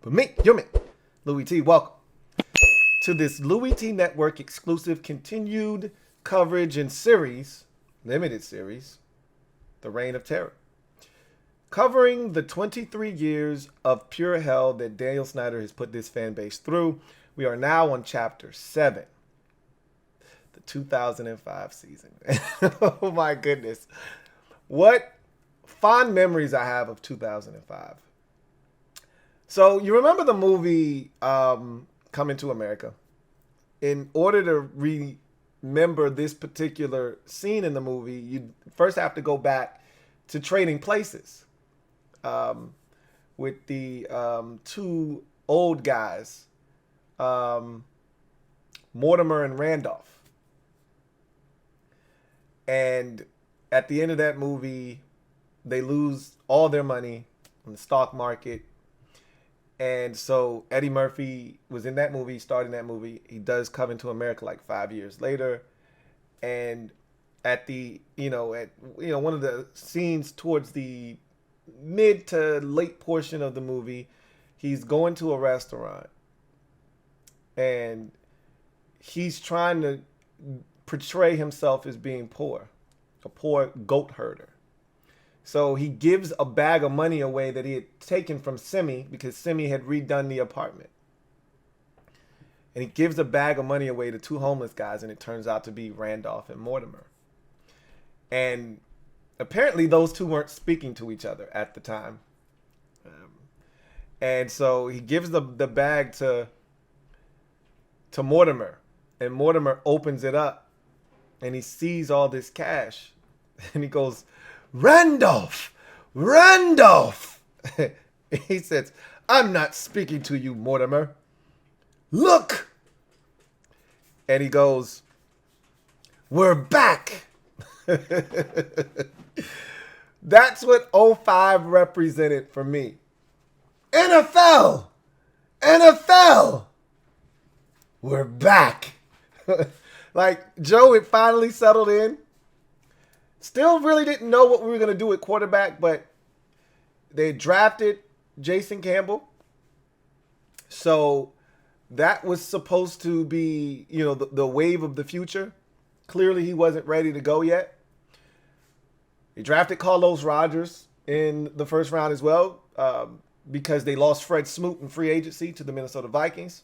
But me, you're me. Louie T, welcome to this LouieTeeNetwork exclusive continued coverage and series, limited series, The Reign of Terror. Covering the 23 years of pure hell that Daniel Snyder has put this fan base through. We are now on chapter 7. The 2005 season. Oh my goodness. What fond memories I have of 2005. So you remember the movie Coming to America? In order to remember this particular scene in the movie, you first have to go back to Trading Places with the two old guys, Mortimer and Randolph. And at the end of that movie, they lose all their money on the stock market. And so Eddie Murphy was in that movie, starting that movie. He does Coming to America like 5 years later. And at the, one of the scenes towards the mid to late portion of the movie, he's going to a restaurant and he's trying to portray himself as being poor, a poor goat herder. So he gives a bag of money away that he had taken from Simi because Simi had redone the apartment. And he gives a bag of money away to two homeless guys, and it turns out to be Randolph and Mortimer. And apparently those two weren't speaking to each other at the time. And so he gives the bag to Mortimer, and Mortimer opens it up and he sees all this cash and he goes, Randolph! Randolph! He says, I'm not speaking to you, Mortimer. Look! And he goes, we're back! That's what '05 represented for me. NFL! NFL! We're back! Like, Joe had finally settled in. Still really didn't know what we were going to do at quarterback, but they drafted Jason Campbell. So that was supposed to be, the wave of the future. Clearly he wasn't ready to go yet. They drafted Carlos Rogers in the first round as well because they lost Fred Smoot in free agency to the Minnesota Vikings.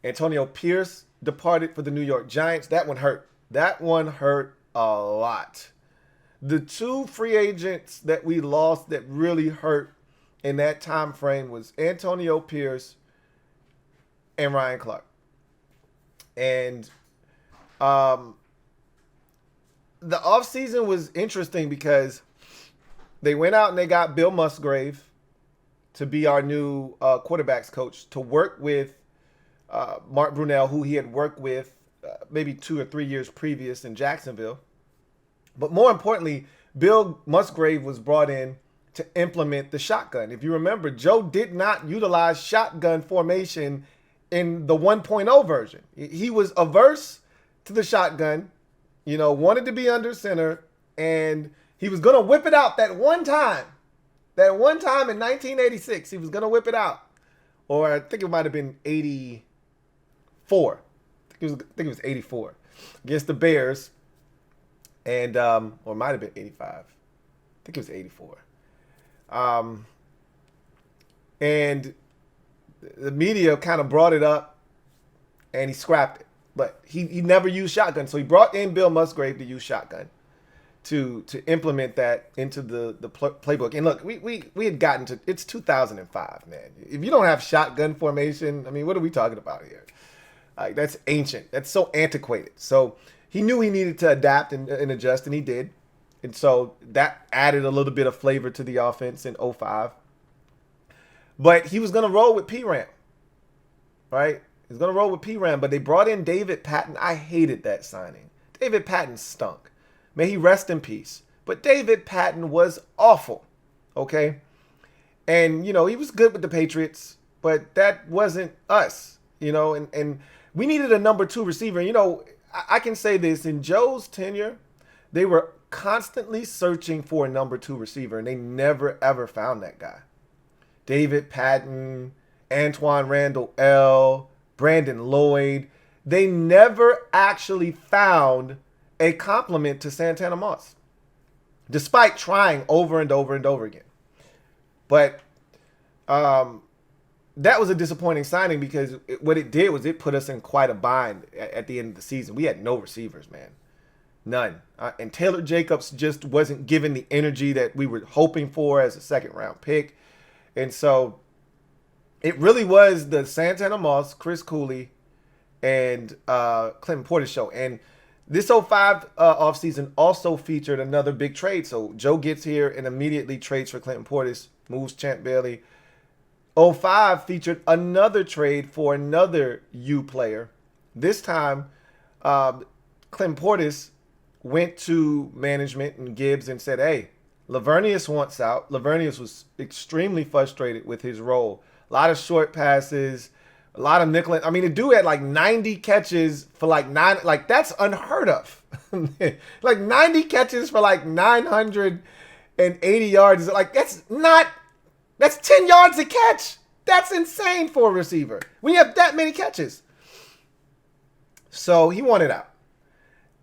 Antonio Pierce departed for the New York Giants. That one hurt. That one hurt a lot. The two free agents that we lost that really hurt in that time frame was Antonio Pierce and Ryan Clark. And the offseason was interesting because they went out and they got Bill Musgrave to be our new quarterbacks coach, to work with Mark Brunell, who he had worked with maybe 2 or 3 years previous in Jacksonville. But more importantly, Bill Musgrave was brought in to implement the shotgun. If you remember, Joe did not utilize shotgun formation in the 1.0 version. He was averse to the shotgun, wanted to be under center, and he was going to whip it out that one time. That one time in 1986, he was going to whip it out. Or I think it might have been 84. I think it was 84 against the Bears. And, or it might have been 85. I think it was 84. And the media kind of brought it up and he scrapped it. But he never used shotgun. So he brought in Bill Musgrave to use shotgun to implement that into the playbook. And look, we had gotten to, it's 2005, man. If you don't have shotgun formation, I mean, what are we talking about here? Like, that's ancient. That's so antiquated. So he knew he needed to adapt and adjust, and he did. And so that added a little bit of flavor to the offense in '05. But he was going to roll with P-Ram, right? He was going to roll with P-Ram, but they brought in David Patton. I hated that signing. David Patton stunk. May he rest in peace. But David Patton was awful, okay? And, he was good with the Patriots, but that wasn't us, and we needed a number 2 receiver. I can say this, in Joe's tenure, they were constantly searching for a number 2 receiver, and they never, ever found that guy. David Patton, Antoine Randall L, Brandon Lloyd. They never actually found a complement to Santana Moss, despite trying over and over and over again. But that was a disappointing signing because what it did was it put us in quite a bind at the end of the season. We had no receivers, man. None. And Taylor Jacobs just wasn't given the energy that we were hoping for as a second-round pick. And so it really was the Santana Moss, Chris Cooley, and Clinton Portis show. And this 05 offseason also featured another big trade. So Joe gets here and immediately trades for Clinton Portis, moves Champ Bailey. 05 featured another trade for another U player. This time, Clinton Portis went to management and Gibbs and said, hey, Lavernius wants out. Lavernius was extremely frustrated with his role. A lot of short passes, a lot of nickel. I mean, the dude had like 90 catches for like that's unheard of. Like 90 catches for like 980 yards. Like that's 10 yards a catch. That's insane for a receiver when you have that many catches. So he wanted out.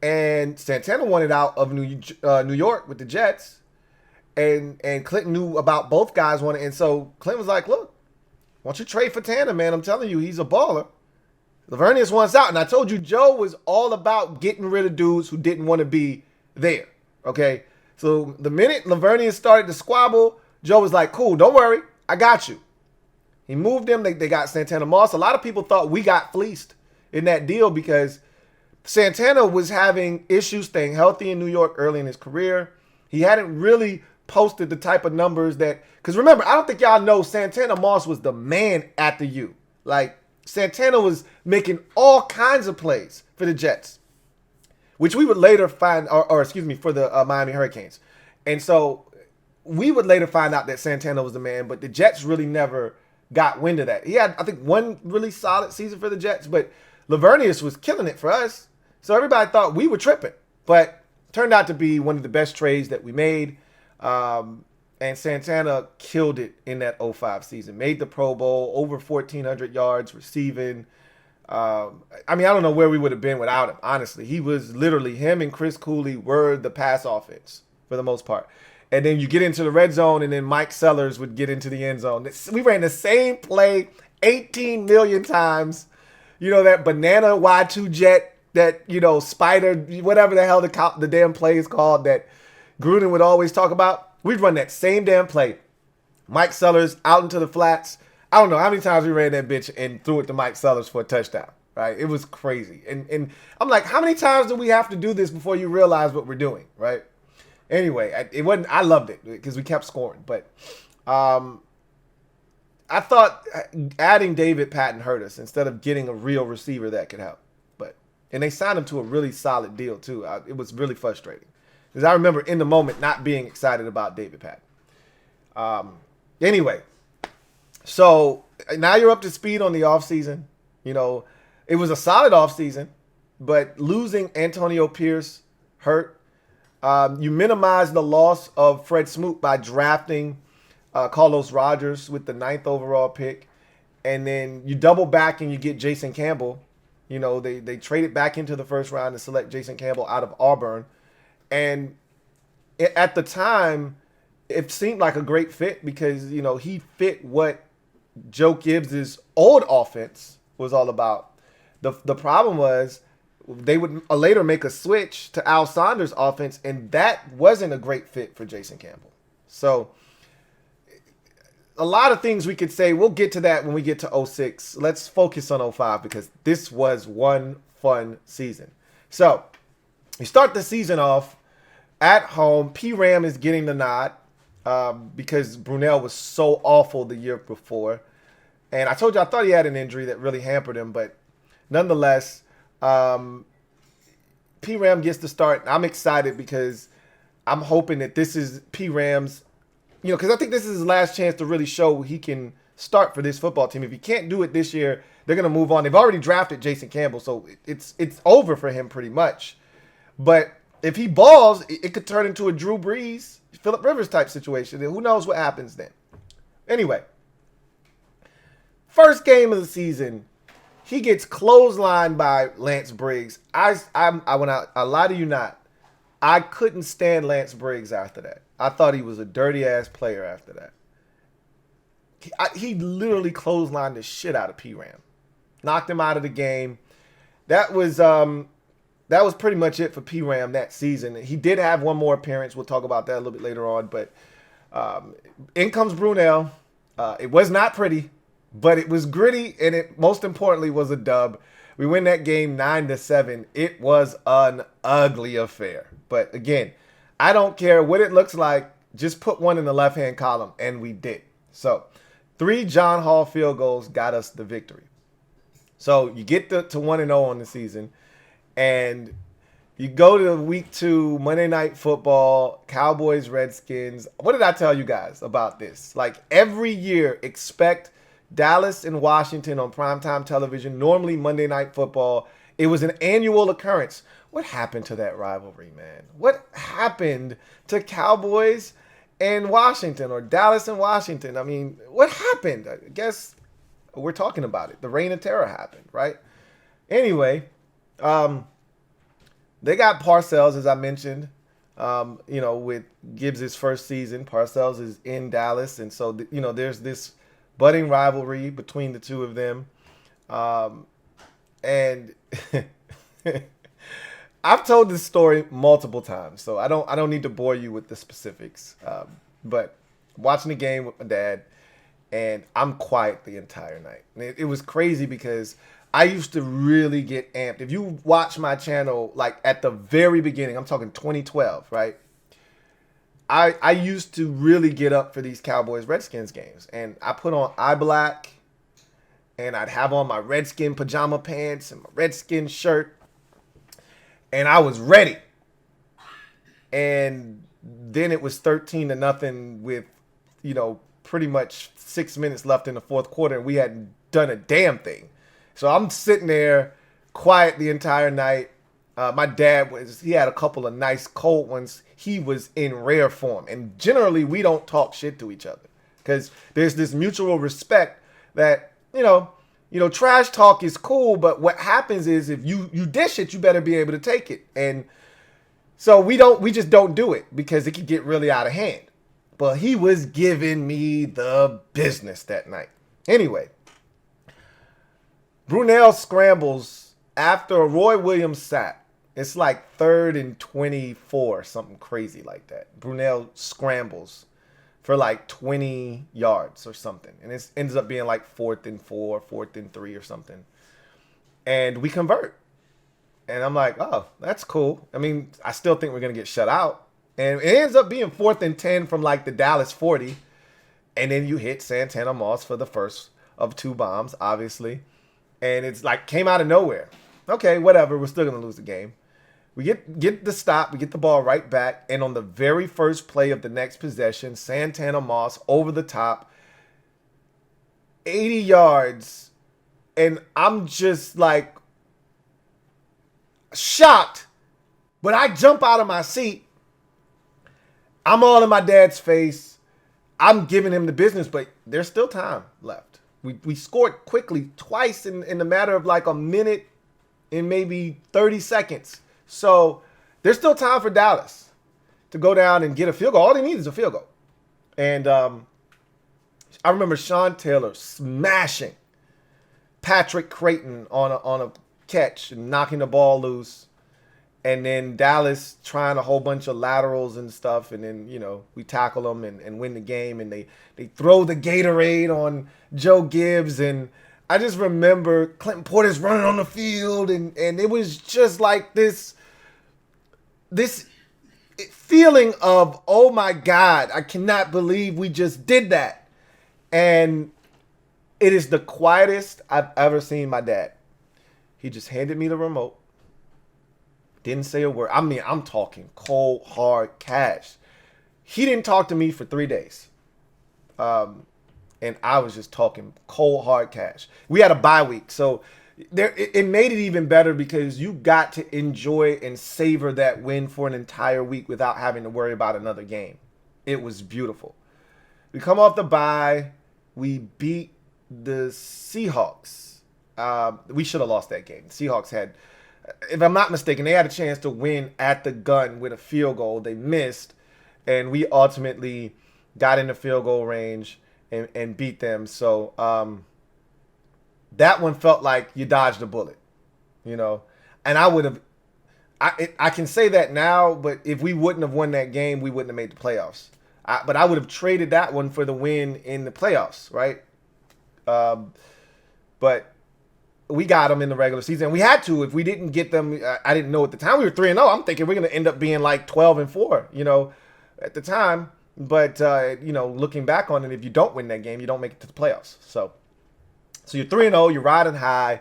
And Santana wanted out of New York with the Jets. And Clinton knew about both guys wanting. And so Clinton was like, look, why don't you trade for Tanner, man? I'm telling you, he's a baller. Lavernius wants out. And I told you, Joe was all about getting rid of dudes who didn't want to be there. Okay? So the minute Lavernius started to squabble, Joe was like, cool, don't worry. I got you. He moved him. They got Santana Moss. A lot of people thought we got fleeced in that deal because Santana was having issues staying healthy in New York early in his career. He hadn't really posted the type of numbers that, because remember, I don't think y'all know Santana Moss was the man at the U. Like, Santana was making all kinds of plays for the Jets, which we would later find, or excuse me, for the Miami Hurricanes. And so we would later find out that Santana was the man, but the Jets really never got wind of that. He had, I think, one really solid season for the Jets, but Lavernius was killing it for us. So everybody thought we were tripping, but turned out to be one of the best trades that we made. And Santana killed it in that 05 season. Made the Pro Bowl, over 1,400 yards receiving. I mean, I don't know where we would have been without him, honestly. He was literally, him and Chris Cooley were the pass offense for the most part. And then you get into the red zone, and then Mike Sellers would get into the end zone. We ran the same play 18 million times. You know, that banana Y2 jet, that, you know, spider, whatever the hell the damn play is called that Gruden would always talk about. We'd run that same damn play. Mike Sellers out into the flats. I don't know how many times we ran that bitch and threw it to Mike Sellers for a touchdown, right? It was crazy. And I'm like, how many times do we have to do this before you realize what we're doing, right? Anyway, I loved it because we kept scoring. But I thought adding David Patton hurt us instead of getting a real receiver that could help. And they signed him to a really solid deal, too. It was really frustrating. Because I remember in the moment not being excited about David Patton. Anyway, so now you're up to speed on the offseason. You know, it was a solid offseason, but losing Antonio Pierce hurt. You minimize the loss of Fred Smoot by drafting Carlos Rogers with the 9th overall pick. And then you double back and you get Jason Campbell. You know, they traded back into the first round to select Jason Campbell out of Auburn. And at the time, it seemed like a great fit because, you know, he fit what Joe Gibbs' old offense was all about. The problem was they would later make a switch to Al Saunders' offense, and that wasn't a great fit for Jason Campbell. So a lot of things we could say. We'll get to that when we get to 06. Let's focus on 05 because this was one fun season. So you start the season off at home. P. Ram is getting the nod because Brunell was so awful the year before. And I told you I thought he had an injury that really hampered him. But nonetheless, P. Ram gets the start. I'm excited because I'm hoping that this is P. Ram's, you know, because I think this is his last chance to really show he can start for this football team. If he can't do it this year, they're going to move on. They've already drafted Jason Campbell, so it's over for him pretty much. But if he balls, it could turn into a Drew Brees, Phillip Rivers type situation. And who knows what happens then. Anyway, First game of the season, he gets clotheslined by Lance Briggs. I lie to you not, I couldn't stand Lance Briggs after that. I thought he was a dirty ass player after that. He literally clotheslined the shit out of P Ram, knocked him out of the game. That was pretty much it for P Ram that season. He did have one more appearance. We'll talk about that a little bit later on. But in comes Brunel. It was not pretty, but it was gritty, and it most importantly was a dub. We win that game 9-7. It was an ugly affair. But again, I don't care what it looks like. Just put one in the left-hand column, and we did. So 3 John Hall field goals got us the victory. So you get to 1-0 on the season, and you go to week 2, Monday Night Football, Cowboys, Redskins. What did I tell you guys about this? Like every year, expect Dallas and Washington on primetime television, normally Monday Night Football. It was an annual occurrence. What happened to that rivalry, man? What happened to Cowboys and Washington, or Dallas and Washington? I mean, what happened? I guess we're talking about it. The reign of terror happened, right? Anyway, they got Parcells, as I mentioned, with Gibbs' first season. Parcells is in Dallas, and so, there's this budding rivalry between the two of them. And I've told this story multiple times, so I don't need to bore you with the specifics. But watching the game with my dad, and I'm quiet the entire night. It was crazy because I used to really get amped. If you watch my channel, like at the very beginning, I'm talking 2012, right? I used to really get up for these Cowboys Redskins games, and I put on eye black, and I'd have on my Redskin pajama pants and my Redskin shirt, and I was ready. And then it was 13-0 with, pretty much 6 minutes left in the fourth quarter, and we hadn't done a damn thing. So I'm sitting there quiet the entire night. My dad he had a couple of nice cold ones. He was in rare form. And generally, we don't talk shit to each other because there's this mutual respect that, trash talk is cool. But what happens is if you dish it, you better be able to take it. And so we just don't do it because it could get really out of hand. But he was giving me the business that night. Anyway, Brunel scrambles after a Roy Williams sack. It's like 3rd and 24, something crazy like that. Brunel scrambles for like 20 yards or something. And it ends up being like 4th and 4, 4th and 3 or something. And we convert. And I'm like, oh, that's cool. I mean, I still think we're going to get shut out. And it ends up being 4th and 10 from like the Dallas 40. And then you hit Santana Moss for the first of 2 bombs, obviously. And it's like came out of nowhere. Okay, whatever. We're still going to lose the game. We get the stop. We get the ball right back. And on the very first play of the next possession, Santana Moss over the top, 80 yards. And I'm just like shocked. But I jump out of my seat. I'm all in my dad's face. I'm giving him the business, but there's still time left. We scored quickly twice in the matter of like a minute and maybe 30 seconds. So there's still time for Dallas to go down and get a field goal. All they need is a field goal. And I remember Sean Taylor smashing Patrick Creighton on a catch and knocking the ball loose. And then Dallas trying a whole bunch of laterals and stuff. And then, we tackle them and win the game. And they throw the Gatorade on Joe Gibbs. And I just remember Clinton Portis running on the field. And it was just like this feeling of, oh, my God, I cannot believe we just did that. And it is the quietest I've ever seen my dad. He just handed me the remote. Didn't say a word. I mean, I'm talking cold, hard cash. He didn't talk to me for 3 days. And I was just talking cold, hard cash. We had a bye week. So it made it even better because you got to enjoy and savor that win for an entire week without having to worry about another game. It was beautiful. We come off the bye. We beat the Seahawks. We should have lost that game. The Seahawks had, if I'm not mistaken, they had a chance to win at the gun with a field goal. They missed, and we ultimately got in the field goal range and beat them. So that one felt like you dodged a bullet, you know. And I would have, I can say that now, but if we wouldn't have won that game, we wouldn't have made the playoffs. But I would have traded that one for the win in the playoffs, right? But we got them in the regular season. We had to. If we didn't get them, I didn't know at the time. We were 3-0. I'm thinking we're going to end up being like 12-4, you know, at the time. But, you know, looking back on it, if you don't win that game, you don't make it to the playoffs. So you're 3-0. You're riding high.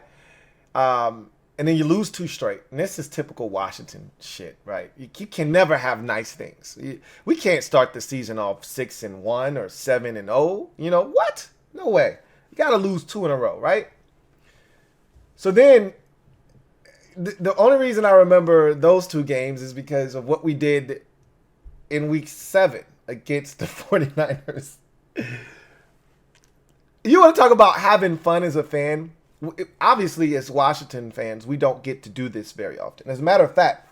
And then you lose 2 straight. And this is typical Washington shit, right? You can never have nice things. We can't start the season off 6-1 or 7-0. You know, what? No way. You got to lose 2 in a row, right? So then, the only reason I remember those 2 games is because of what we did in week 7 against the 49ers. You want to talk about having fun as a fan? Obviously, as Washington fans, we don't get to do this very often. As a matter of fact,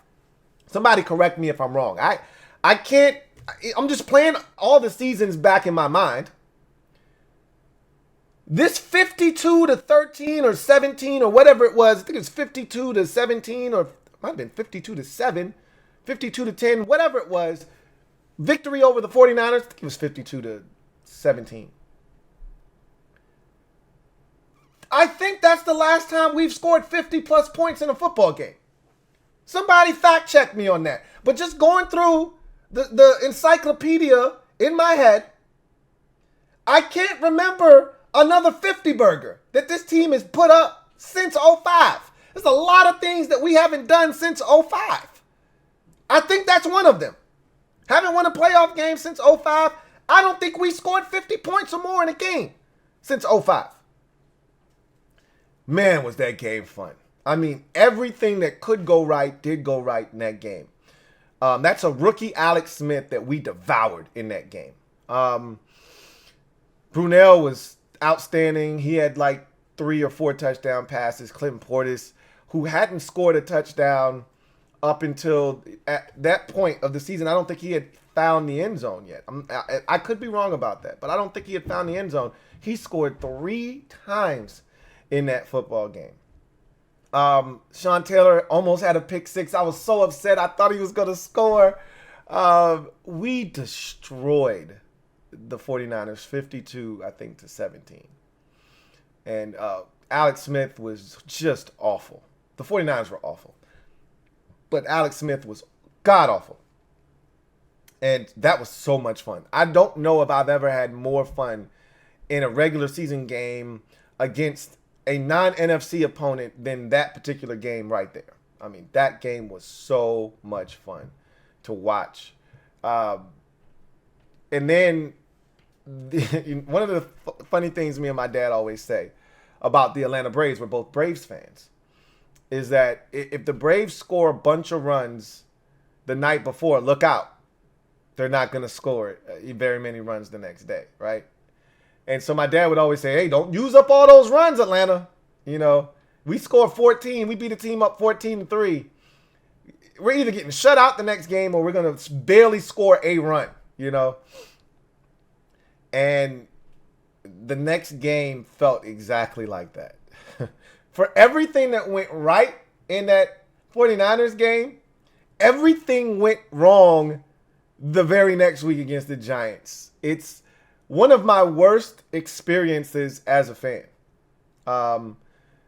somebody correct me if I'm wrong. I can't, I'm just playing all the seasons back in my mind. This 52-13 or 17 or whatever it was, I think it's 52-17 or it might have been 52-7, 52-10, whatever it was, victory over the 49ers, I think it was 52-17. I think that's the last time we've scored 50-plus points in a football game. Somebody fact check me on that. But just going through the encyclopedia in my head, I can't remember another 50 burger that this team has put up since 05. There's a lot of things that we haven't done since 05. I think that's one of them. Haven't won a playoff game since 05. I don't think we scored 50 points or more in a game since 05. Man, was that game fun. I mean, everything that could go right did go right in that game. That's a rookie Alex Smith that we devoured in that game. Brunell was outstanding. He had like 3 or 4 touchdown passes. Clinton Portis, who hadn't scored a touchdown up until at that point of the season, I don't think he had found the end zone yet. I could be wrong about that, but I don't think he had found the end zone. He scored 3 times in that football game. Sean Taylor almost had a pick 6. I was so upset. I thought he was going to score. We destroyed the 49ers 52, I think, to 17. And Alex Smith was just awful. The 49ers were awful. But Alex Smith was god-awful. And that was so much fun. I don't know if I've ever had more fun in a regular season game against a non-NFC opponent than that particular game right there. I mean, that game was so much fun to watch. And then one of the funny things me and my dad always say about the Atlanta Braves, we're both Braves fans, is that if the Braves score a bunch of runs the night before, look out. They're not going to score very many runs the next day, right? And so my dad would always say, hey, don't use up all those runs, Atlanta. You know, we score 14. We beat a team up 14-3. We're either getting shut out the next game or we're going to barely score a run, you know. And the next game felt exactly like that. For everything that went right in that 49ers game, everything went wrong the very next week against the Giants. It's one of my worst experiences as a fan.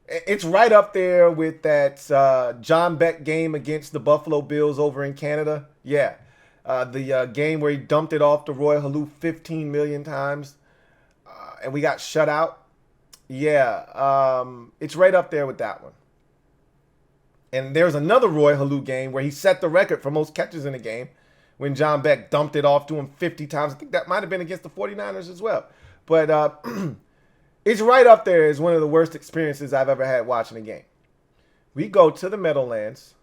It's right up there with that John Beck game against the Buffalo Bills over in Canada. Yeah. The game where he dumped it off to Roy Halou 15 million times and we got shut out. Yeah. It's right up there with that one. And there's another Roy Halou game where he set the record for most catches in a game when John Beck dumped it off to him 50 times. I think that might have been against the 49ers as well. But it's right up there as one of the worst experiences I've ever had watching a game. We go to the Meadowlands.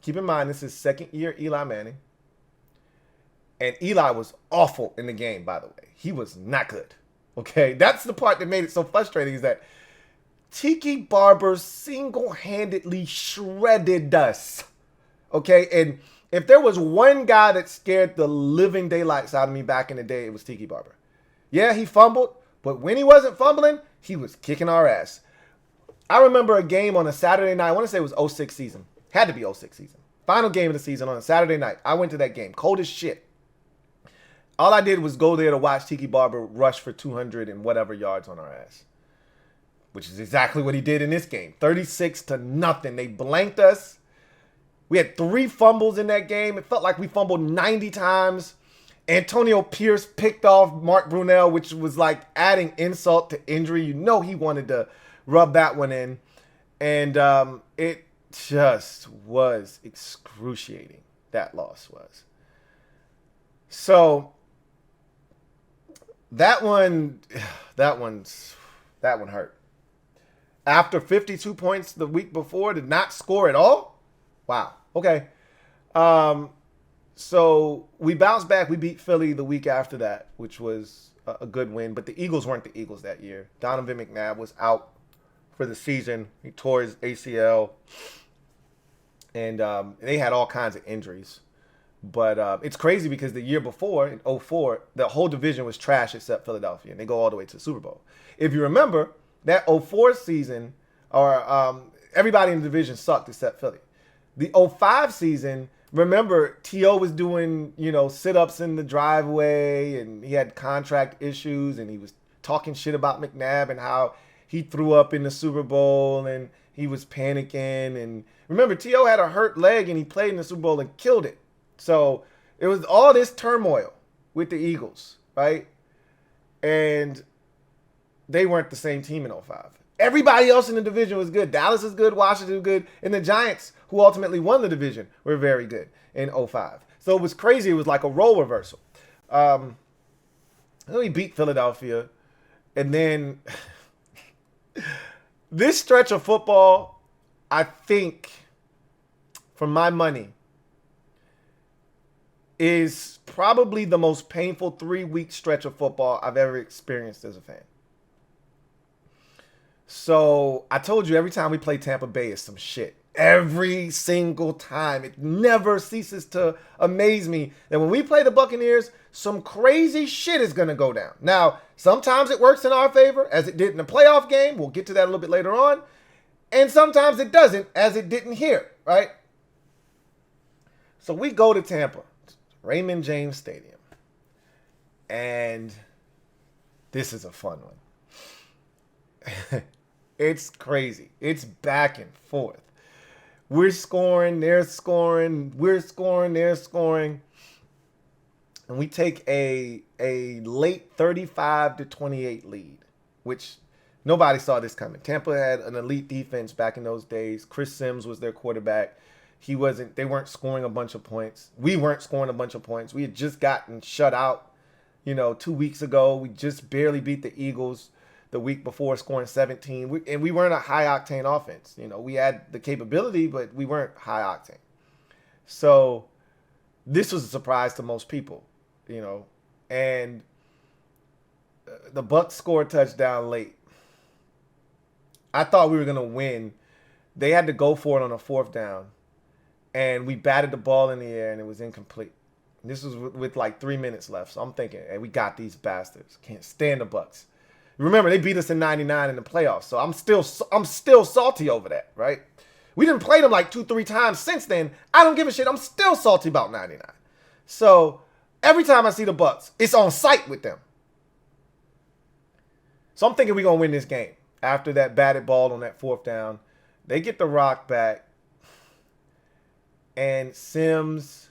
Keep in mind, this is second year Eli Manning. And Eli was awful in the game, by the way. He was not good. Okay, that's the part that made it so frustrating, is that Tiki Barber single-handedly shredded us. Okay, and if there was one guy that scared the living daylights out of me back in the day, it was Tiki Barber. Yeah, he fumbled, but when he wasn't fumbling, he was kicking our ass. I remember a game on a Saturday night. I want to say it was 06 season. Had to be 06 season. Final game of the season on a Saturday night. I went to that game. Cold as shit. All I did was go there to watch Tiki Barber rush for 200 and whatever yards on our ass. Which is exactly what he did in this game. 36-0. They blanked us. We had 3 fumbles in that game. It felt like we fumbled 90 times. Antonio Pierce picked off Mark Brunell, which was like adding insult to injury. You know he wanted to rub that one in. And it just was excruciating. That loss was. So that one hurt. After 52 points the week before, to not score at all? Wow. Okay. So we bounced back. We beat Philly the week after that, which was a good win. But the Eagles weren't the Eagles that year. Donovan McNabb was out for the season. He tore his ACL. And they had all kinds of injuries. But it's crazy because the year before, in 2004, the whole division was trash except Philadelphia. And they go all the way to the Super Bowl. If you remember, that 2004 season, everybody in the division sucked except Philly. The 2005 season, remember, T.O. was doing, sit-ups in the driveway, and he had contract issues, and he was talking shit about McNabb and how he threw up in the Super Bowl, and he was panicking. And remember, T.O. had a hurt leg, and he played in the Super Bowl and killed it. So it was all this turmoil with the Eagles, right? And they weren't the same team in 2005. Everybody else in the division was good. Dallas is good. Washington was good. And the Giants, who ultimately won the division, were very good in 2005. So it was crazy. It was like a role reversal. We beat Philadelphia. And then this stretch of football, I think, for my money, is probably the most painful 3-week stretch of football I've ever experienced as a fan. So I told you, every time we play Tampa Bay is some shit. Every single time. It never ceases to amaze me that when we play the Buccaneers, some crazy shit is going to go down. Now, sometimes it works in our favor, as it did in the playoff game. We'll get to that a little bit later on. And sometimes it doesn't, as it didn't here, right? So we go to Tampa, Raymond James Stadium. And this is a fun one. It's crazy. It's back and forth. We're scoring, they're scoring, we're scoring, they're scoring. And we take a late 35-28 lead, which nobody saw this coming. Tampa had an elite defense back in those days. Chris Sims was their quarterback. They weren't scoring a bunch of points. We weren't scoring a bunch of points. We had just gotten shut out, 2 weeks ago. We just barely beat the Eagles the week before, scoring 17. And we weren't a high-octane offense. We had the capability, but we weren't high-octane. So this was a surprise to most people, And the Bucs scored a touchdown late. I thought we were going to win. They had to go for it on a 4th down. And we batted the ball in the air, and it was incomplete. This was with like 3 minutes left. So I'm thinking, hey, we got these bastards. Can't stand the Bucs. Remember, they beat us in 99 in the playoffs. So I'm still salty over that, right? We didn't play them like 2-3 times since then. I don't give a shit. I'm still salty about 99. So every time I see the Bucs, it's on site with them. So I'm thinking we're going to win this game. After that batted ball on that 4th down, they get the rock back. And Sims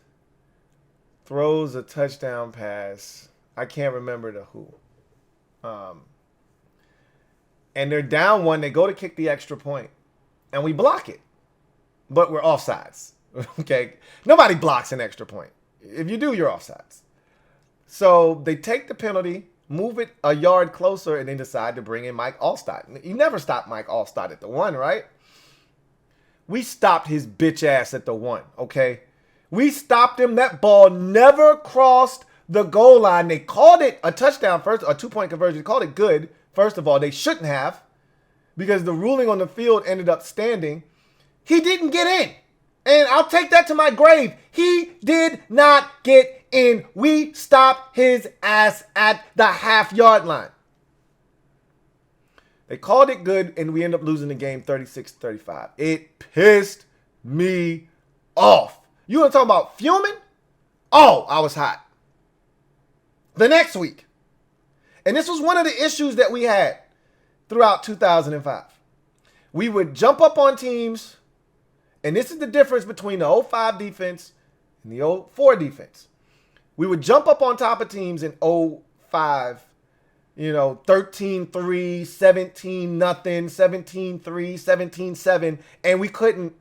throws a touchdown pass. I can't remember to who. And they're down 1. They go to kick the extra point. And we block it. But we're offsides. Okay? Nobody blocks an extra point. If you do, you're offsides. So they take the penalty, move it a yard closer, and then decide to bring in Mike Allstott. You never stop Mike Allstott at the 1, right? We stopped his bitch ass at the 1, okay? We stopped him. That ball never crossed the goal line. They called it a touchdown first, a 2-point conversion. They called it good. First of all, they shouldn't have, because the ruling on the field ended up standing. He didn't get in. And I'll take that to my grave. He did not get in. We stopped his ass at the half-yard line. They called it good, and we end up losing the game 36-35. It pissed me off. You want to talk about fuming? Oh, I was hot. The next week, and this was one of the issues that we had throughout 2005. We would jump up on teams, and this is the difference between the 05 defense and the 04 defense. We would jump up on top of teams in 05, 13-3, 17-0, 17-3, 17-7, and we couldn't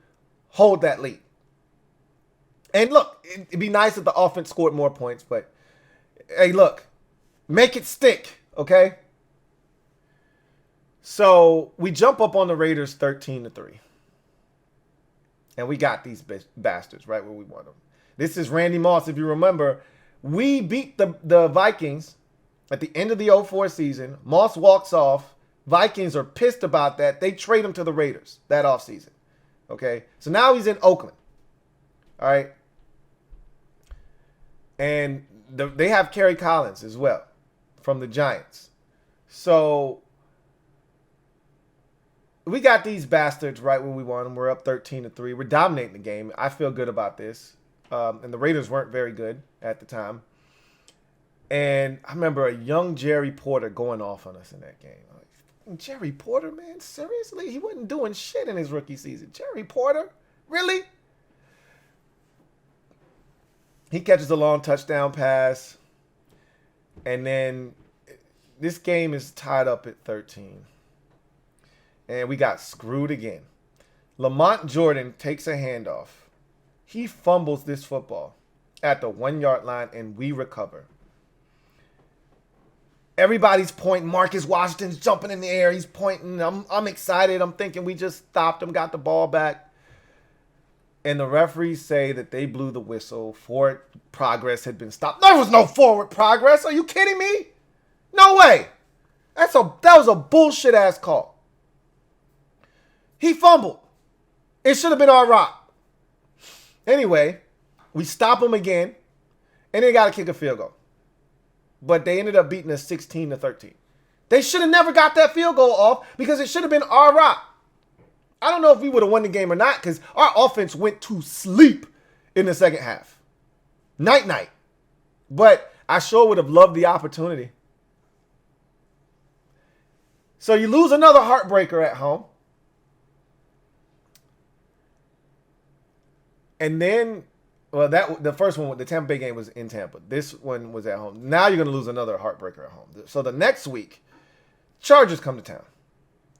hold that lead. And look, it'd be nice if the offense scored more points, but hey, look, make it stick, okay? So we jump up on the Raiders 13-3. And we got these bastards right where we want them. This is Randy Moss. If you remember, we beat the Vikings at the end of the 04 season. Moss walks off. Vikings are pissed about that. They trade him to the Raiders that offseason. Okay? So now he's in Oakland. All right? And they have Kerry Collins as well from the Giants. So we got these bastards right where we want them. We're up 13-3. We're dominating the game. I feel good about this. And the Raiders weren't very good at the time. And I remember a young Jerry Porter going off on us in that game. Like, Jerry Porter, man? Seriously? He wasn't doing shit in his rookie season. Jerry Porter? Really? He catches a long touchdown pass. And then this game is tied up at 13. And we got screwed again. Lamont Jordan takes a handoff. He fumbles this football at the 1-yard line, and we recover. Everybody's pointing. Marcus Washington's jumping in the air. He's pointing. I'm excited. I'm thinking we just stopped him, got the ball back. And the referees say that they blew the whistle. Forward progress had been stopped. There was no forward progress. Are you kidding me? No way. That was a bullshit ass call. He fumbled. It should have been our rock. Anyway, we stop him again, and they got to kick a field goal. But they ended up beating us 16-13. They should have never got that field goal off because it should have been our rock. I don't know if we would have won the game or not because our offense went to sleep in the second half. Night-night. But I sure would have loved the opportunity. So you lose another heartbreaker at home. And then, the first one, the Tampa Bay game was in Tampa. This one was at home. Now you're going to lose another heartbreaker at home. So the next week, Chargers come to town.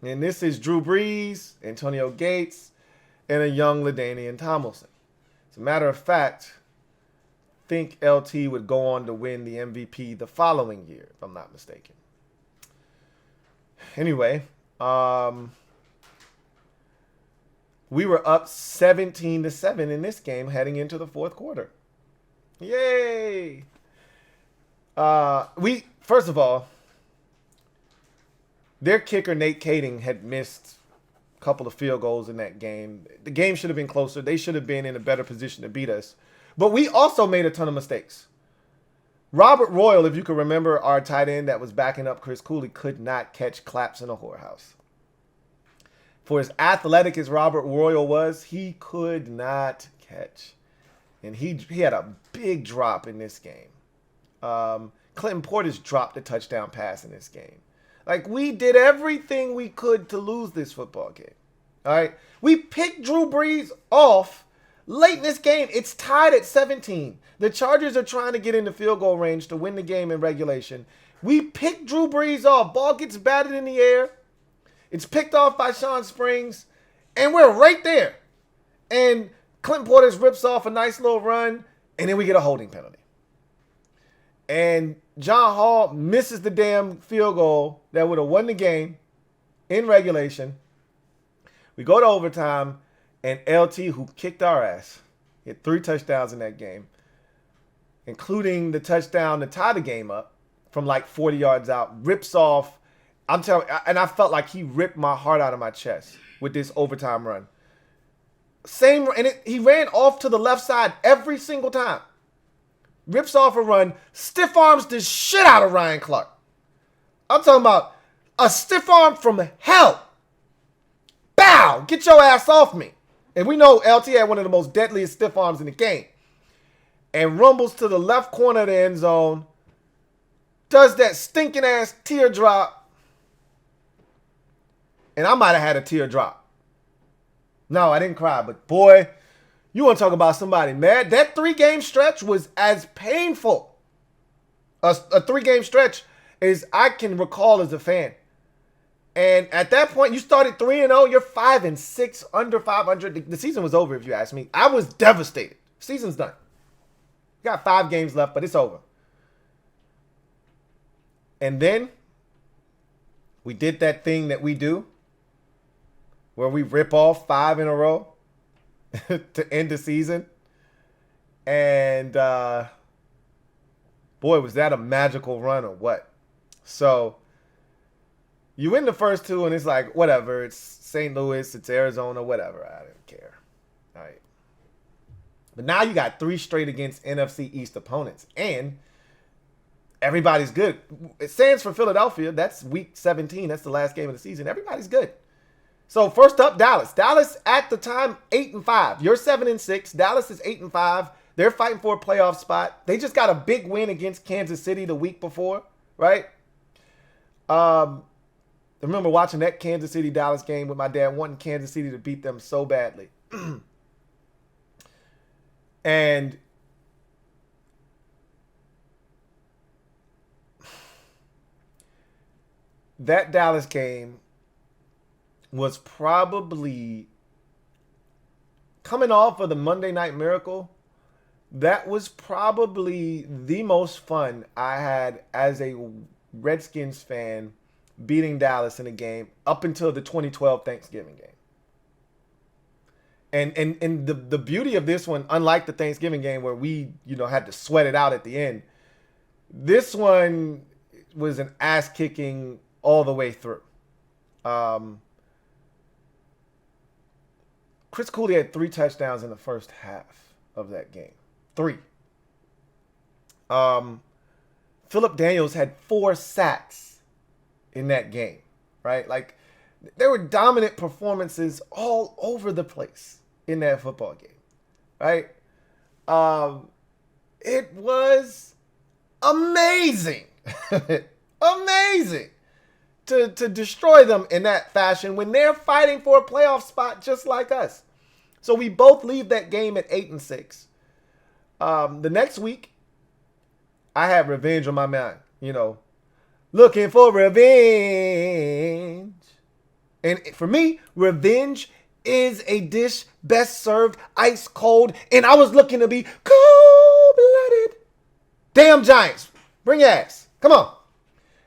And this is Drew Brees, Antonio Gates, and a young LaDainian Tomlinson. As a matter of fact, I think LT would go on to win the MVP the following year, if I'm not mistaken. Anyway, we were up 17-7 in this game heading into the fourth quarter. Yay! First of all, their kicker, Nate Kading, had missed a couple of field goals in that game. The game should have been closer. They should have been in a better position to beat us. But we also made a ton of mistakes. Robert Royal, if you can remember, our tight end that was backing up Chris Cooley, could not catch claps in a whorehouse. For as athletic as Robert Royal was, he could not catch. And he had a big drop in this game. Clinton Portis dropped a touchdown pass in this game. Like, we did everything we could to lose this football game. All right? We picked Drew Brees off late in this game. It's tied at 17. The Chargers are trying to get into field goal range to win the game in regulation. We picked Drew Brees off. Ball gets batted in the air. It's picked off by Sean Springs. And we're right there. And Clinton Portis rips off a nice little run. And then we get a holding penalty. And John Hall misses the damn field goal that would have won the game in regulation. We go to overtime, and LT, who kicked our ass, hit 3 touchdowns in that game. including the touchdown to tie the game up from like 40 yards out, rips off. I'm telling you, and I felt like he ripped my heart out of my chest with this overtime run. He ran off to the left side every single time. Rips off a run, stiff arms the shit out of Ryan Clark. I'm talking about a stiff arm from hell. Bow! Get your ass off me. And we know LT had one of the most deadliest stiff arms in the game. And rumbles to the left corner of the end zone. Does that stinking ass teardrop. And I might have had a teardrop. No, I didn't cry. But boy, you want to talk about somebody mad. That 3-game stretch was as painful. A 3-game stretch as I can recall as a fan. And at that point, you started 3-0. You're 5-6, under 500. The season was over, if you ask me. I was devastated. Season's done. Got 5 games left, but it's over. And then we did that thing that we do, where we rip off 5 in a row to end the season. And boy, was that a magical run or what? So you win the first 2, and it's like, whatever. It's St. Louis, it's Arizona, whatever. I didn't care. All right. But now you got 3 straight against NFC East opponents, and everybody's good. It stands for Philadelphia. That's week 17. That's the last game of the season. Everybody's good. So first up, Dallas. Dallas at the time 8-5. You're 7-6. Dallas is 8-5. They're fighting for a playoff spot. They just got a big win against Kansas City the week before, right? I remember watching that Kansas City-Dallas game with my dad, wanting Kansas City to beat them so badly. And that Dallas game was probably, coming off of the Monday Night Miracle, that was probably the most fun I had as a Redskins fan beating Dallas in a game up until the 2012 Thanksgiving game. And the beauty of this one, unlike the Thanksgiving game where we, had to sweat it out at the end, this one was an ass kicking all the way through. Chris Cooley had 3 touchdowns in the first half of that game. 3. Phillip Daniels had 4 sacks in that game, right? Like, there were dominant performances all over the place in that football game, right? It was amazing, amazing to destroy them in that fashion when they're fighting for a playoff spot just like us. So we both leave that game at 8-6. The next week, I have revenge on my mind, looking for revenge. And for me, revenge is a dish best served ice cold. And I was looking to be cold-blooded. Damn Giants. Bring your ass. Come on.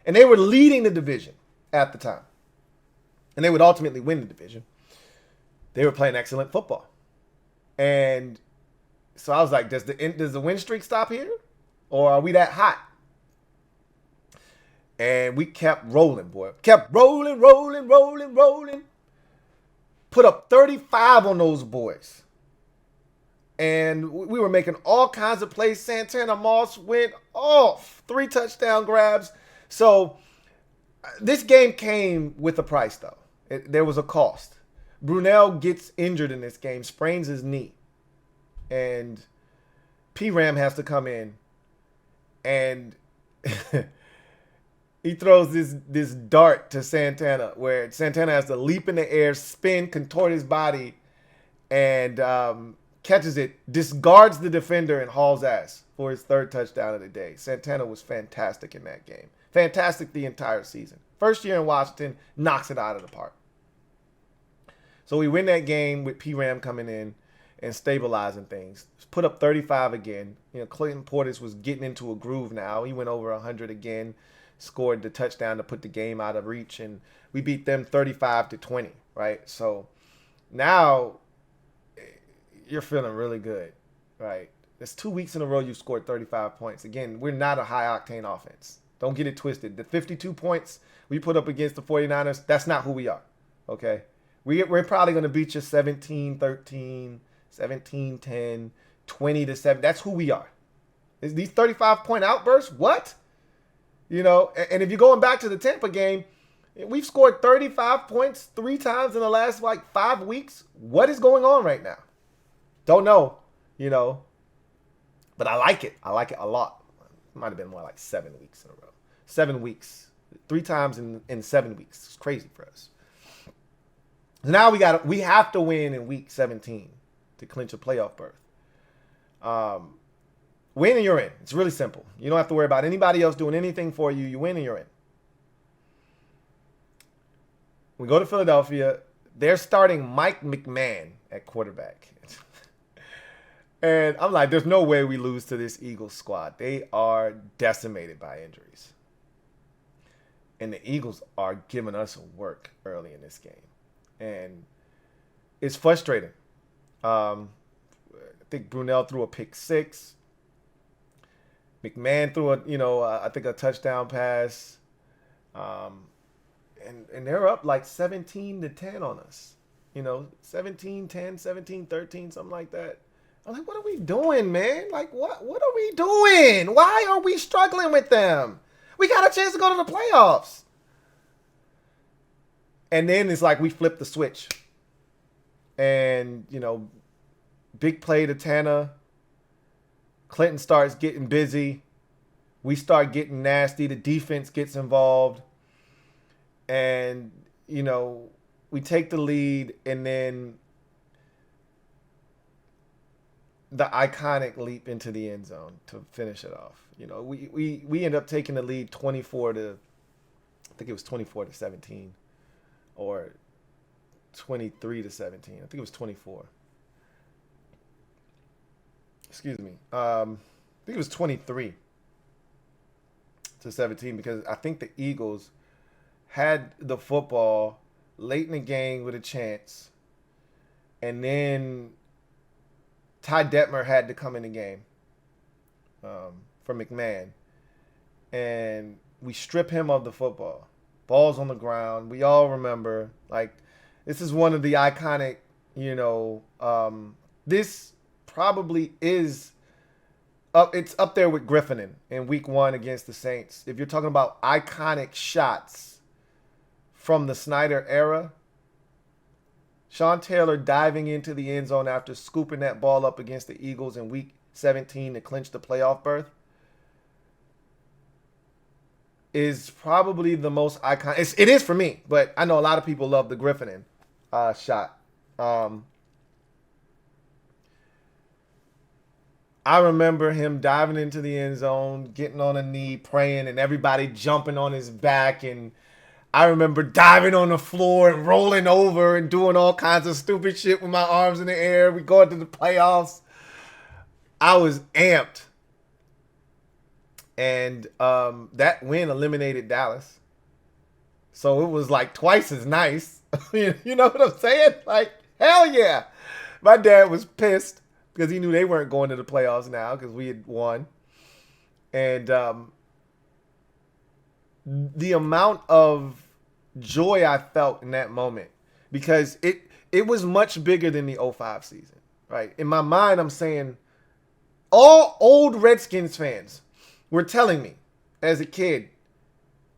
And they were leading the division at the time. And they would ultimately win the division. They were playing excellent football. And so I was like, does the win streak stop here? Or are we that hot? And we kept rolling, boy. Kept rolling. Put up 35 on those boys. And we were making all kinds of plays. Santana Moss went off. 3 touchdown grabs. So this game came with a price, though. There was a cost. Brunell gets injured in this game, sprains his knee. And P-Ram has to come in. And he throws this dart to Santana where Santana has to leap in the air, spin, contort his body, and catches it, discards the defender, and hauls ass for his 3rd touchdown of the day. Santana was fantastic in that game. Fantastic the entire season. First year in Washington, knocks it out of the park. So we win that game with P-Ram coming in and stabilizing things. Put up 35 again. Clayton Portis was getting into a groove now. He went over 100 again. Scored the touchdown to put the game out of reach, and we beat them 35-20, right? So now you're feeling really good, right? That's 2 weeks in a row you scored 35 points. Again, we're not a high-octane offense. Don't get it twisted. The 52 points we put up against the 49ers, that's not who we are, okay? We're probably going to beat you 17-13, 17-10, 20-7. That's who we are. Is these 35-point outbursts? What? You know, and if you're going back to the Tampa game, we've scored 35 points 3 times in the last, 5 weeks. What is going on right now? Don't know, you know. But I like it. I like it a lot. It might have been more like 7 weeks in a row. 7 weeks. 3 times in 7 weeks. It's crazy for us. Now we have to win in week 17 to clinch a playoff berth. Win and you're in. It's really simple. You don't have to worry about anybody else doing anything for you. You win and you're in. We go to Philadelphia. They're starting Mike McMahon at quarterback. And I'm like, there's no way we lose to this Eagles squad. They are decimated by injuries. And the Eagles are giving us work early in this game. And it's frustrating. I think Brunell threw a pick 6. McMahon threw I think a touchdown pass. And they're up like 17-10 on us. 17-10, 17-13, something like that. I'm like, what are we doing, man? Like, what are we doing? Why are we struggling with them? We got a chance to go to the playoffs. And then it's like we flip the switch. And, big play to Tanner. Clinton starts getting busy. We start getting nasty. The defense gets involved. And, we take the lead, and then the iconic leap into the end zone to finish it off. We end up taking the lead 24-17 or 23-17. I think it was 24. Excuse me. I think it was 23-17 because I think the Eagles had the football late in the game with a chance, and then Ty Detmer had to come in the game for McMahon. And we strip him of the football. Ball's on the ground. We all remember. This is one of the iconic, this probably is it's up there with Griffining in week 1 against the Saints. If you're talking about iconic shots from the Snyder era, Sean Taylor diving into the end zone after scooping that ball up against the Eagles in week 17 to clinch the playoff berth is probably the most iconic. It is for me, but I know a lot of people love the Griffining shot. I remember him diving into the end zone, getting on a knee, praying, and everybody jumping on his back. And I remember diving on the floor and rolling over and doing all kinds of stupid shit with my arms in the air. We go into the playoffs. I was amped. And that win eliminated Dallas. So it was like twice as nice. You know what I'm saying? Like, hell yeah. My dad was pissed because he knew they weren't going to the playoffs now because we had won. And the amount of joy I felt in that moment, because it was much bigger than the 05 season, right? In my mind, I'm saying all old Redskins fans were telling me as a kid,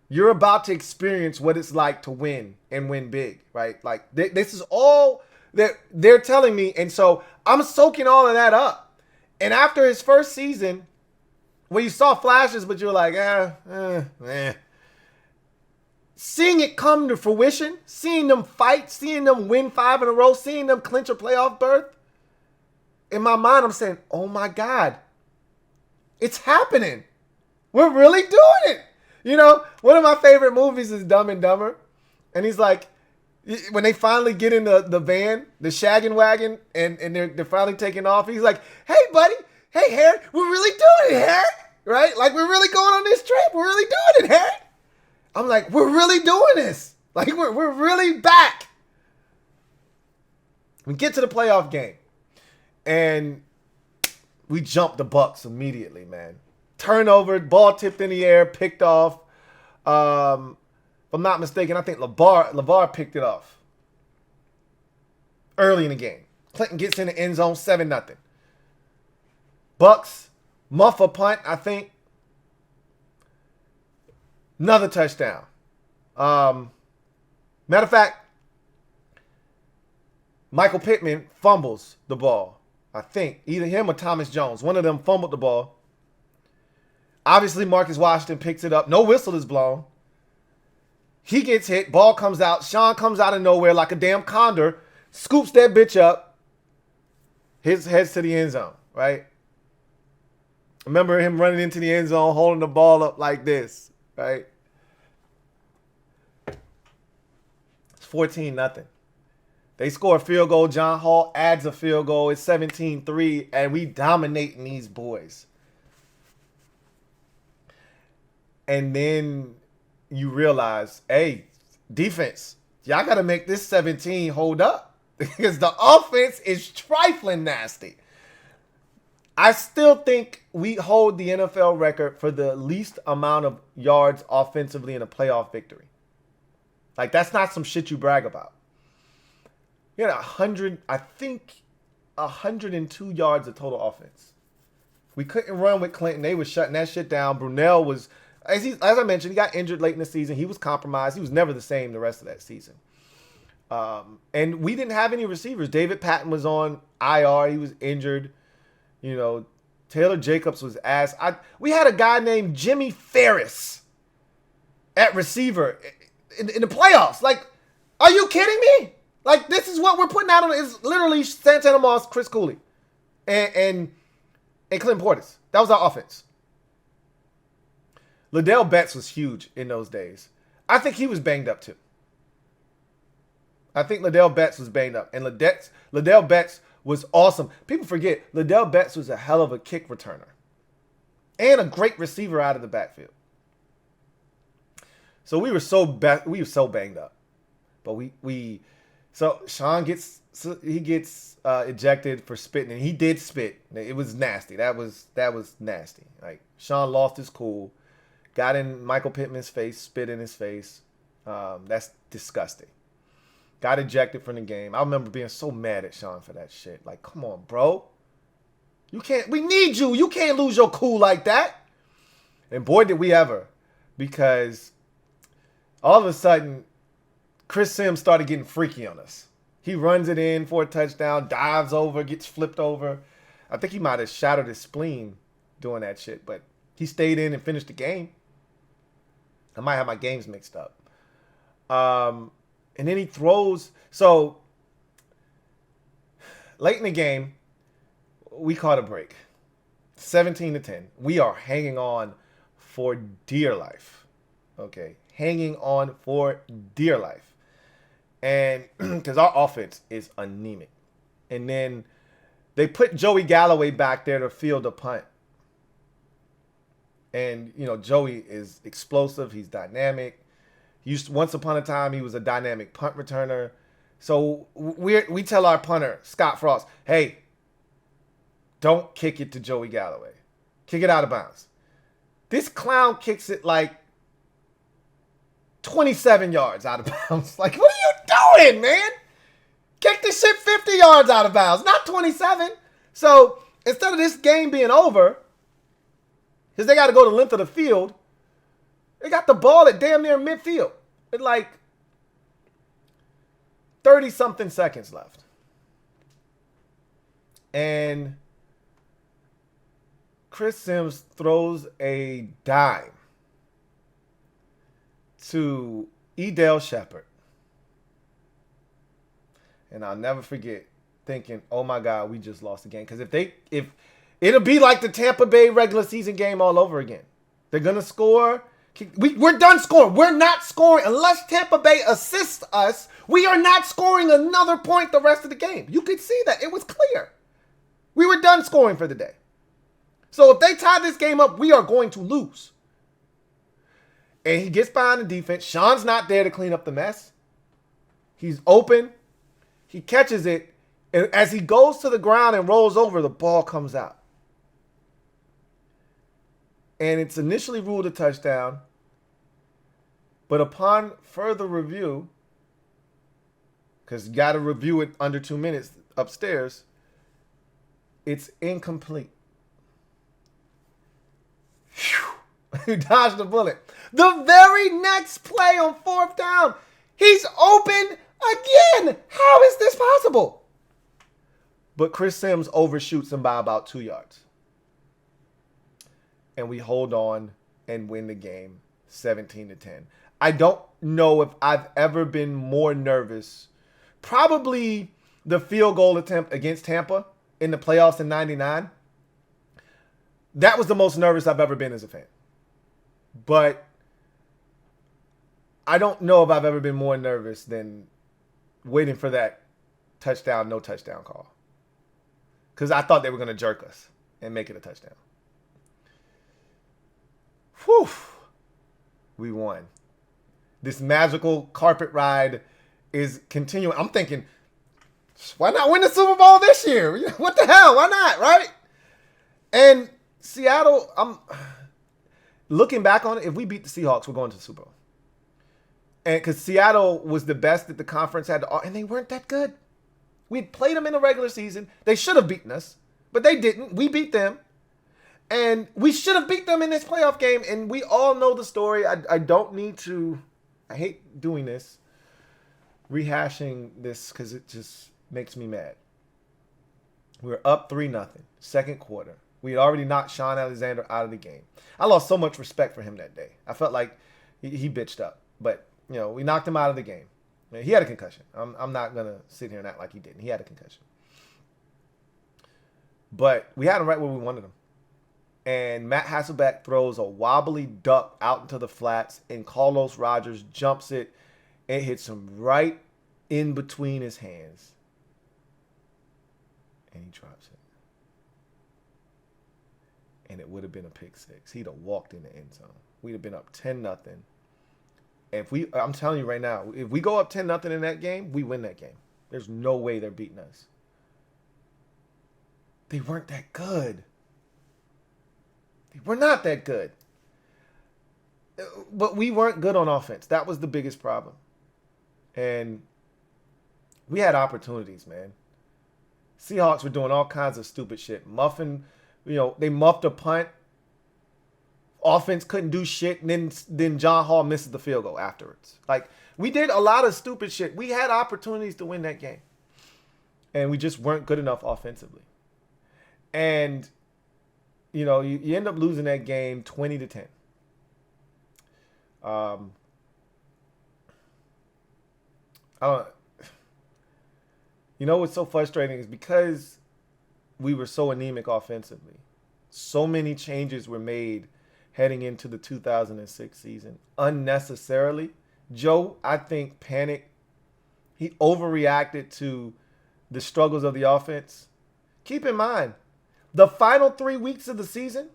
you're about to experience what it's like to win and win big, right? Like this is all that they're telling me. And so I'm soaking all of that up. And after his first season, when you saw flashes, but you're like, seeing it come to fruition, seeing them fight, seeing them win 5 in a row, seeing them clinch a playoff berth, in my mind, I'm saying, oh my God, it's happening. We're really doing it. One of my favorite movies is Dumb and Dumber. And he's like, when they finally get in the van, the shaggin' wagon, and they're finally taking off, he's like, hey, buddy, hey, Harry, we're really doing it, Harry. Right? Like, we're really going on this trip. We're really doing it, Harry. I'm like, we're really doing this. Like, we're really back. We get to the playoff game. And we jumped the Bucs immediately, man. Turnover, ball tipped in the air, picked off. If I'm not mistaken, I think LeVar picked it off early in the game. Clinton gets in the end zone, 7-0. Bucs muff a punt, I think. Another touchdown. Matter of fact, Michael Pittman fumbles the ball. I think either him or Thomas Jones. One of them fumbled the ball. Obviously, Marcus Washington picks it up. No whistle is blown. He gets hit. Ball comes out. Sean comes out of nowhere like a damn condor. Scoops that bitch up. His heads to the end zone, right? Remember him running into the end zone, holding the ball up like this, right? It's 14-0. They score a field goal. John Hall adds a field goal. It's 17-3, and we dominating these boys. And then you realize, hey, defense, y'all got to make this 17 hold up because the offense is trifling nasty. I still think we hold the NFL record for the least amount of yards offensively in a playoff victory. Like, that's not some shit you brag about. You had 102 yards of total offense. We couldn't run with Clinton. They were shutting that shit down. Brunell was, as I mentioned, he got injured late in the season. He was compromised. He was never the same the rest of that season. And we didn't have any receivers. David Patton was on IR. He was injured. You know, Taylor Jacobs was ass. We had a guy named Jimmy Ferris at receiver in the playoffs. Like, are you kidding me? Like, this is what we're putting out on. It's literally Santana Moss, Chris Cooley, and Clint Portis. That was our offense. Liddell Betts was huge in those days. I think he was banged up too. I think Liddell Betts was banged up. And Liddell Betts was awesome. People forget, Liddell Betts was a hell of a kick returner. And a great receiver out of the backfield. So we were so banged up. But so Sean gets ejected for spitting, and he did spit. It was nasty. That was nasty. Like, Sean lost his cool, got in Michael Pittman's face, spit in his face. That's disgusting. Got ejected from the game. I remember being so mad at Sean for that shit. Like, come on, bro. We need you. You can't lose your cool like that. And boy, did we ever. Because all of a sudden, Chris Sims started getting freaky on us. He runs it in for a touchdown, dives over, gets flipped over. I think he might have shattered his spleen doing that shit, but he stayed in and finished the game. I might have my games mixed up. And then he throws. So, late in the game, we caught a break. 17-10. We are hanging on for dear life. Okay? Hanging on for dear life. And because our offense is anemic. And then they put Joey Galloway back there to field a punt. And, you know, Joey is explosive. He's dynamic. Once upon a time, he was a dynamic punt returner. So we tell our punter, Scott Frost, hey, don't kick it to Joey Galloway. Kick it out of bounds. This clown kicks it like 27 yards out of bounds. Like, what are you doing, man? Kick this shit 50 yards out of bounds, not 27. So instead of this game being over, because they got to go the length of the field, they got the ball at damn near midfield. With like 30-something seconds left. And Chris Sims throws a dime to Edel Shepard. And I'll never forget thinking, oh my God, we just lost the game. Because if it'll be like the Tampa Bay regular season game all over again. They're going to score. We're done scoring. We're not scoring. Unless Tampa Bay assists us, we are not scoring another point the rest of the game. You could see that. It was clear. We were done scoring for the day. So if they tie this game up, we are going to lose. And he gets behind the defense. Sean's not there to clean up the mess. He's open. He catches it. And as he goes to the ground and rolls over, the ball comes out. And it's initially ruled a touchdown. But upon further review, because you got to review it under 2 minutes upstairs, it's incomplete. You dodged the bullet. The very next play on 4th down, he's open again. How is this possible? But Chris Sims overshoots him by about 2 yards. And we hold on and win the game 17-10. I don't know if I've ever been more nervous. Probably the field goal attempt against Tampa in the playoffs in 99. That was the most nervous I've ever been as a fan. But I don't know if I've ever been more nervous than waiting for that touchdown, no touchdown call. Because I thought they were going to jerk us and make it a touchdown. Whew. We won. This magical carpet ride is continuing. I'm thinking, why not win the Super Bowl this year? What the hell? Why not, right? And Seattle, I'm looking back on it, if we beat the Seahawks, we're going to the Super Bowl. And because Seattle was the best that the conference had to offer, and they weren't that good. We played them in the regular season. They should have beaten us, but they didn't. We beat them. And we should have beat them in this playoff game, and we all know the story. I don't need to, I hate doing this, rehashing this because it just makes me mad. We were up 3-0, second quarter. We had already knocked Sean Alexander out of the game. I lost so much respect for him that day. I felt like he bitched up. But, you know, we knocked him out of the game. He had a concussion. I'm not going to sit here and act like he didn't. He had a concussion. But we had him right where we wanted him. And Matt Hasselbeck throws a wobbly duck out into the flats, and Carlos Rogers jumps it and hits him right in between his hands. And he drops it. And it would have been a pick six. He'd have walked in the end zone. We'd have been up 10-0. And I'm telling you right now, if we go up 10-0 in that game, we win that game. There's no way they're beating us. They weren't that good. We're not that good. But we weren't good on offense. That was the biggest problem. And we had opportunities, man. Seahawks were doing all kinds of stupid shit. They muffed a punt. Offense couldn't do shit. And then John Hall misses the field goal afterwards. Like, we did a lot of stupid shit. We had opportunities to win that game. And we just weren't good enough offensively. And you end up losing that game 20-10. I don't. What's so frustrating is because we were so anemic offensively. So many changes were made heading into the 2006 season unnecessarily. Joe, I think, panicked. He overreacted to the struggles of the offense. Keep in mind, the final 3 weeks of the season,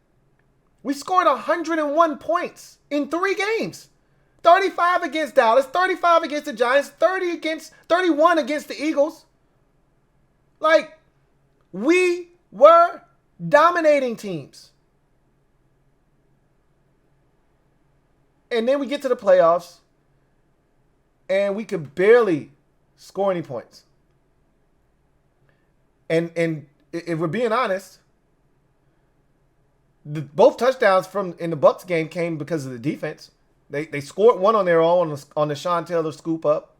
we scored 101 points in 3 games. 35 against Dallas, 35 against the Giants, 31 against the Eagles. Like, we were dominating teams. And then we get to the playoffs, and we could barely score any points. And if we're being honest, both touchdowns in the Bucs game came because of the defense. They scored one on their own on the Sean Taylor scoop up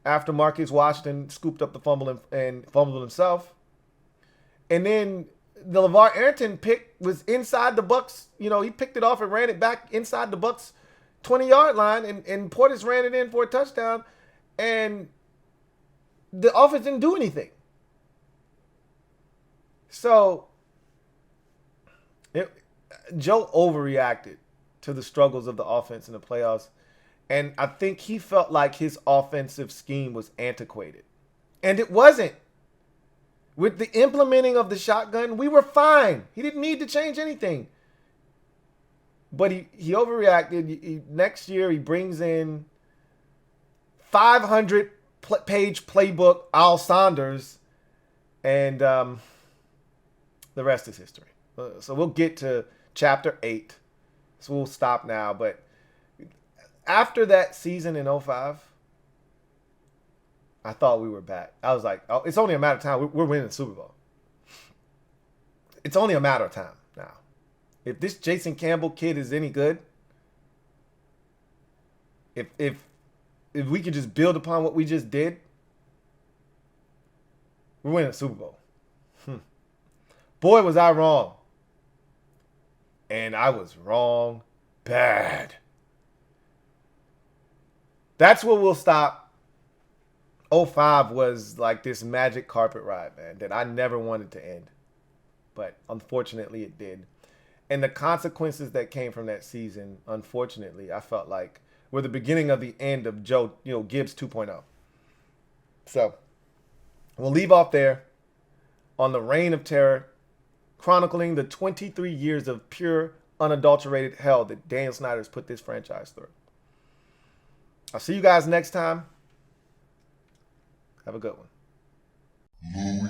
after Marcus Washington scooped up the fumble and fumbled himself. And then the LeVar Arrington pick was inside the Bucs. He picked it off and ran it back inside the Bucs 20-yard line, and Portis ran it in for a touchdown, and the offense didn't do anything. So Joe overreacted to the struggles of the offense in the playoffs. And I think he felt like his offensive scheme was antiquated. And it wasn't. With the implementing of the shotgun, we were fine. He didn't need to change anything. But he overreacted. Next year, he brings in 500-page playbook Al Saunders. And the rest is history. So we'll get to chapter 8. So we'll stop now. But after that season in 05, I thought we were back. I was like, oh, it's only a matter of time. We're winning the Super Bowl. It's only a matter of time now. If this Jason Campbell kid is any good, if we could just build upon what we just did, we're winning the Super Bowl. Boy, was I wrong. And I was wrong bad. That's where we'll stop. 05 was like this magic carpet ride, man, that I never wanted to end. But unfortunately it did. And the consequences that came from that season, unfortunately, I felt like were the beginning of the end of Gibbs 2.0. So we'll leave off there on the reign of terror, chronicling the 23 years of pure, unadulterated hell that Daniel Snyder has put this franchise through. I'll see you guys next time. Have a good one. Louie.